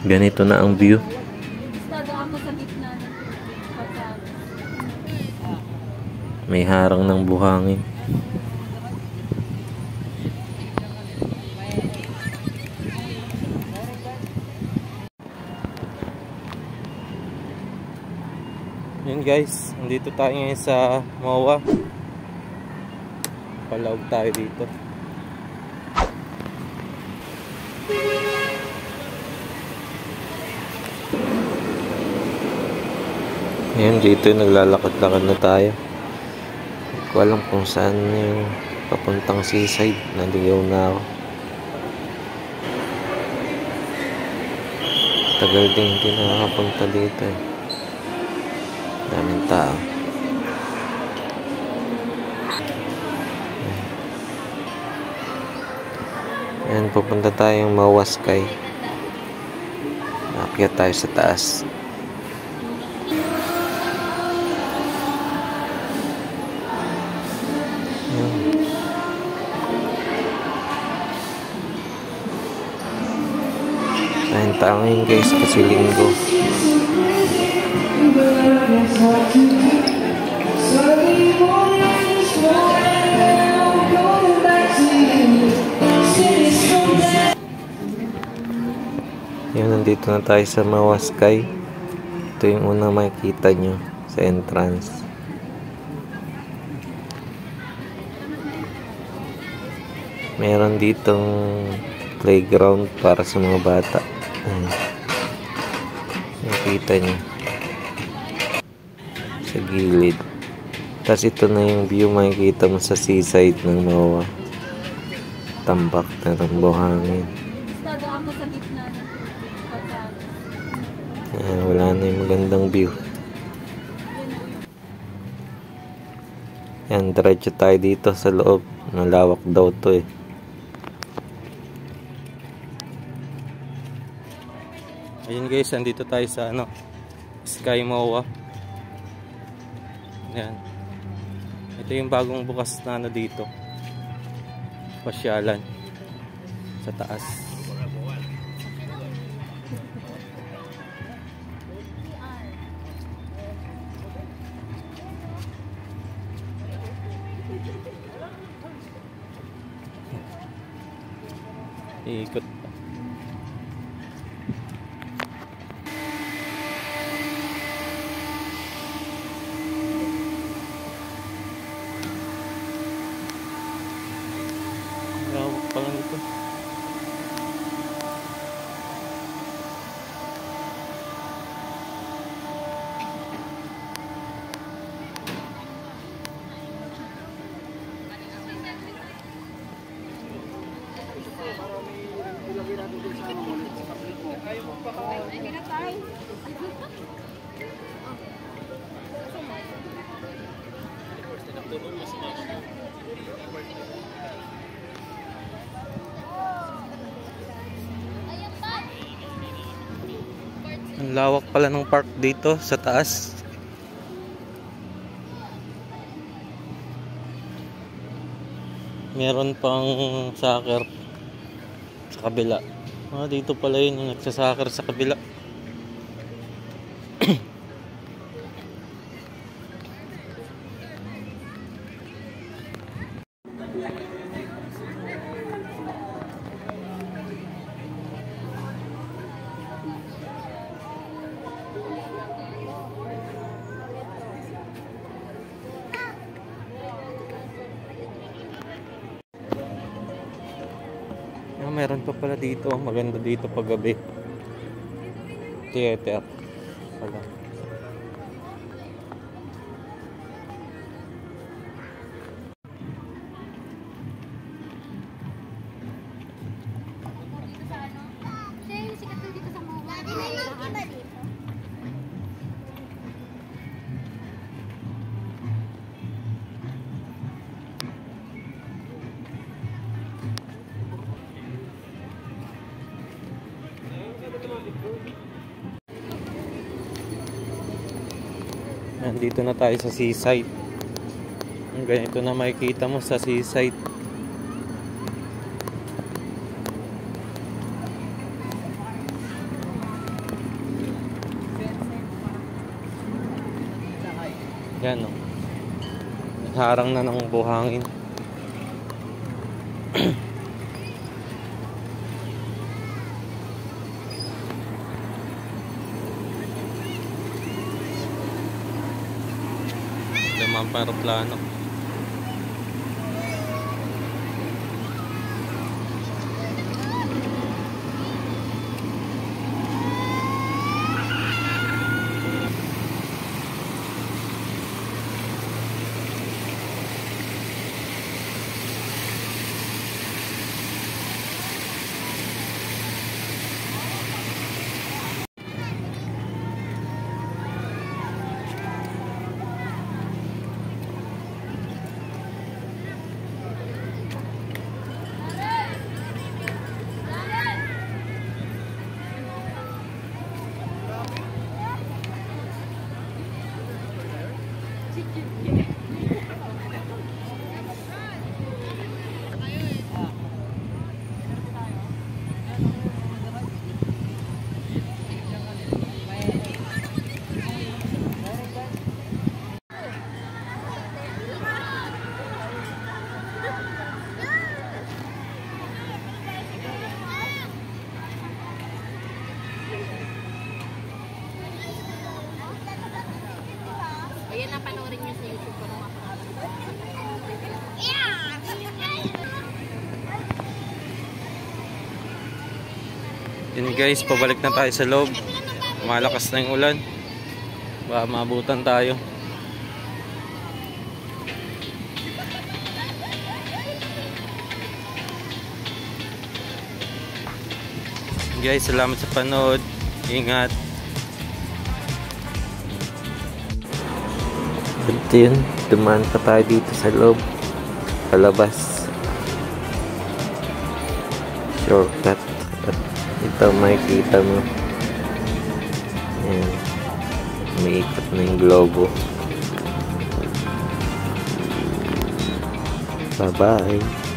Ganito na ang view. May harang ng buhangin. Yun guys, nandito tayo ngayon sa MOA. Palawag tayo dito. Ngayon dito naglalakad-lakad na tayo. Hindi ko alam kung saan yung papuntang seaside. Naligaw na ako. Tagal din hindi nakakapunta dito eh. Daming tao. Ayan, pupunta tayong MOA Sky. Aakyat tayo sa taas. Ayun tayo ngayon guys, kasi linggo. Yun, nandito na tayo sa MOA Sky. Ito yung unang makikita nyo sa entrance. Meron ditong playground para sa mga bata. Nakita nyo sa gilid. Tapos ito na yung view makikita mo sa seaside ng MOA. Tambak na ng buhangin. Ayan, wala na yung magandang view. Ayan, diretso tayo dito sa loob. Malawak daw to eh. Ayun guys, andito tayo sa Sky MOA. Ayan. Ito yung bagong bukas na dito. Pasyalan. Sa taas. Ikot. Palang ito. Ang lawak pala ng park dito sa taas. Meron pang soccer sa kabila. Dito pala yun yung nagsasoccer sa kabila. Meron pa pala dito, maganda dito pag gabi. Theater pala. Nandito na tayo sa seaside. Ang ganito na makikita mo sa seaside. Yan, oh. Harang na ng buhangin. Lamang para plano. Ayan na, panoorin nyo sa YouTube ko ng mga Yun guys, pabalik na tayo sa loob. Malakas na yung ulan. Baka maabutan tayo. Guys, salamat sa panood. Ingat. Ito yun, dumaan pa tayo dito sa loob, palabas, shortcut. At ito makikita mo, ayan, umiikot na yung globo. Bye bye.